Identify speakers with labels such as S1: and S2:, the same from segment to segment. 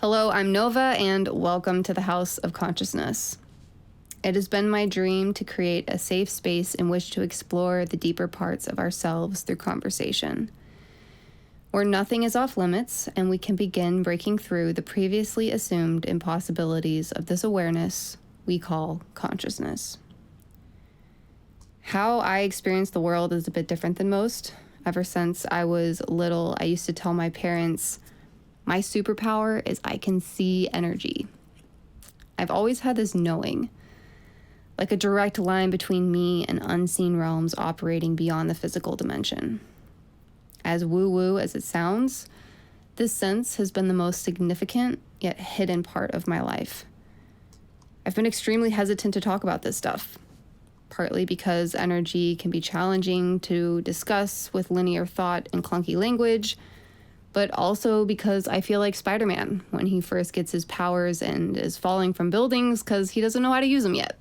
S1: Hello, I'm Nova, and welcome to the House of Consciousness. It has been my dream to create a safe space in which to explore the deeper parts of ourselves through conversation, where nothing is off limits and we can begin breaking through the previously assumed impossibilities of this awareness we call consciousness. How I experience the world is a bit different than most. Ever since I was little, I used to tell my parents, my superpower is I can see energy. I've always had this knowing, like a direct line between me and unseen realms operating beyond the physical dimension. As woo-woo as it sounds, this sense has been the most significant yet hidden part of my life. I've been extremely hesitant to talk about this stuff, partly because energy can be challenging to discuss with linear thought and clunky language, but also because I feel like Spider-Man when he first gets his powers and is falling from buildings because he doesn't know how to use them yet.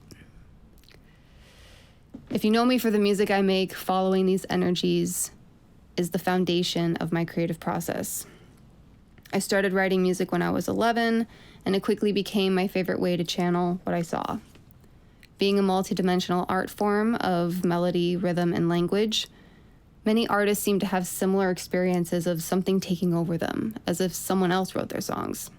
S1: If you know me for the music I make, following these energies is the foundation of my creative process. I started writing music when I was 11, and it quickly became my favorite way to channel what I saw. Being a multidimensional art form of melody, rhythm, and language, many artists seem to have similar experiences of something taking over them, as if someone else wrote their songs.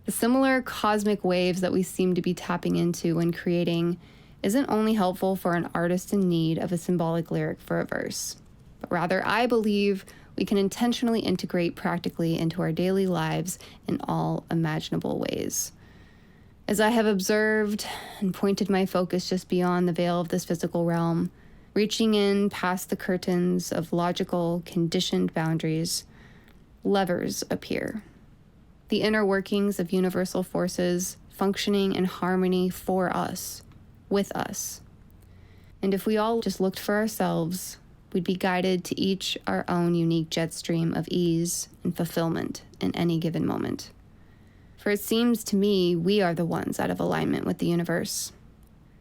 S1: The similar cosmic waves that we seem to be tapping into when creating isn't only helpful for an artist in need of a symbolic lyric for a verse, but rather I believe we can intentionally integrate practically into our daily lives in all imaginable ways. As I have observed and pointed my focus just beyond the veil of this physical realm, reaching in past the curtains of logical, conditioned boundaries, levers appear. The inner workings of universal forces functioning in harmony for us, with us. And if we all just looked for ourselves, we'd be guided to each our own unique jet stream of ease and fulfillment in any given moment. For it seems to me we are the ones out of alignment with the universe,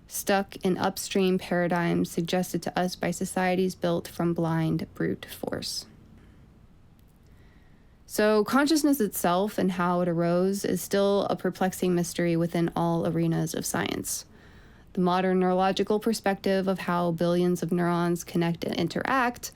S1: stuck in upstream paradigms suggested to us by societies built from blind brute force. So consciousness itself and how it arose is still a perplexing mystery within all arenas of science. The modern neurological perspective of how billions of neurons connect and interact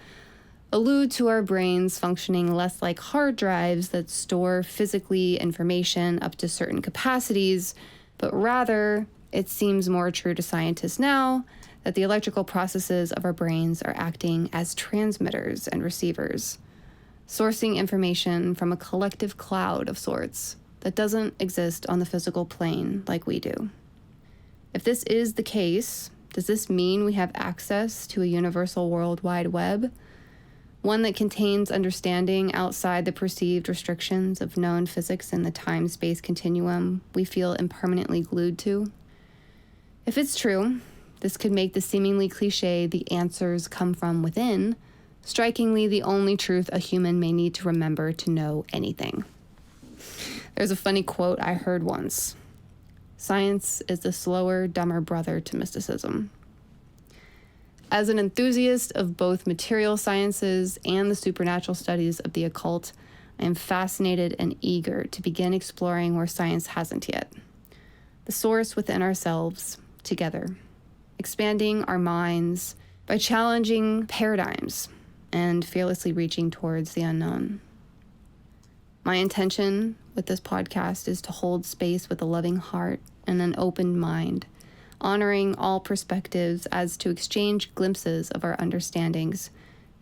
S1: allude to our brains functioning less like hard drives that store physically information up to certain capacities, but rather it seems more true to scientists now that the electrical processes of our brains are acting as transmitters and receivers, sourcing information from a collective cloud of sorts that doesn't exist on the physical plane like we do. If this is the case, does this mean we have access to a universal World Wide Web, one that contains understanding outside the perceived restrictions of known physics and the time-space continuum we feel impermanently glued to? If it's true, this could make the seemingly cliche "the answers come from within" strikingly the only truth a human may need to remember to know anything. There's a funny quote I heard once. Science is the slower, dumber brother to mysticism. As an enthusiast of both material sciences and the supernatural studies of the occult, I am fascinated and eager to begin exploring where science hasn't yet. The source within ourselves, together, expanding our minds by challenging paradigms and fearlessly reaching towards the unknown. My intention with this podcast is to hold space with a loving heart and an open mind, honoring all perspectives as to exchange glimpses of our understandings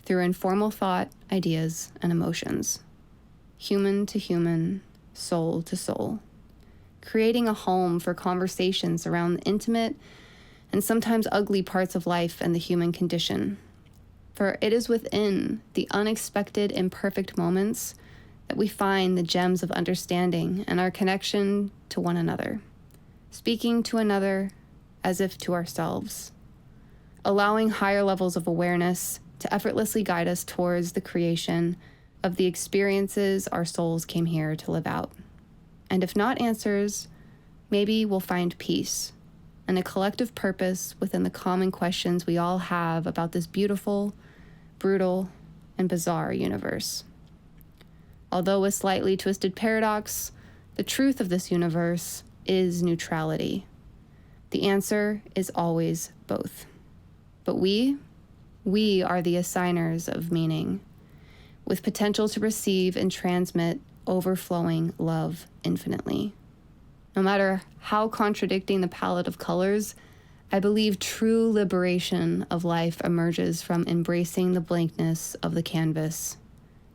S1: through informal thought, ideas, and emotions, human to human, soul to soul, creating a home for conversations around the intimate and sometimes ugly parts of life and the human condition. For it is within the unexpected, imperfect moments that we find the gems of understanding and our connection to one another, speaking to another as if to ourselves, allowing higher levels of awareness to effortlessly guide us towards the creation of the experiences our souls came here to live out. And if not answers, maybe we'll find peace and a collective purpose within the common questions we all have about this beautiful, brutal, and bizarre universe. Although a slightly twisted paradox, The truth of this universe is neutrality. The answer is always both. But we are the assigners of meaning, with potential to receive and transmit overflowing love infinitely. No matter how contradicting the palette of colors, I believe true liberation of life emerges from embracing the blankness of the canvas,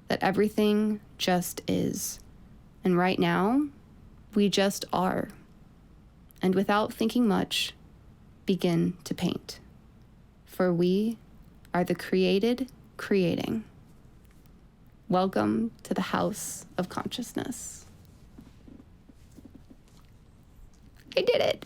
S1: that everything just is. And right now, we just are. And without thinking much, begin to paint. For we are the created creating. Welcome to the House of Consciousness. I did it.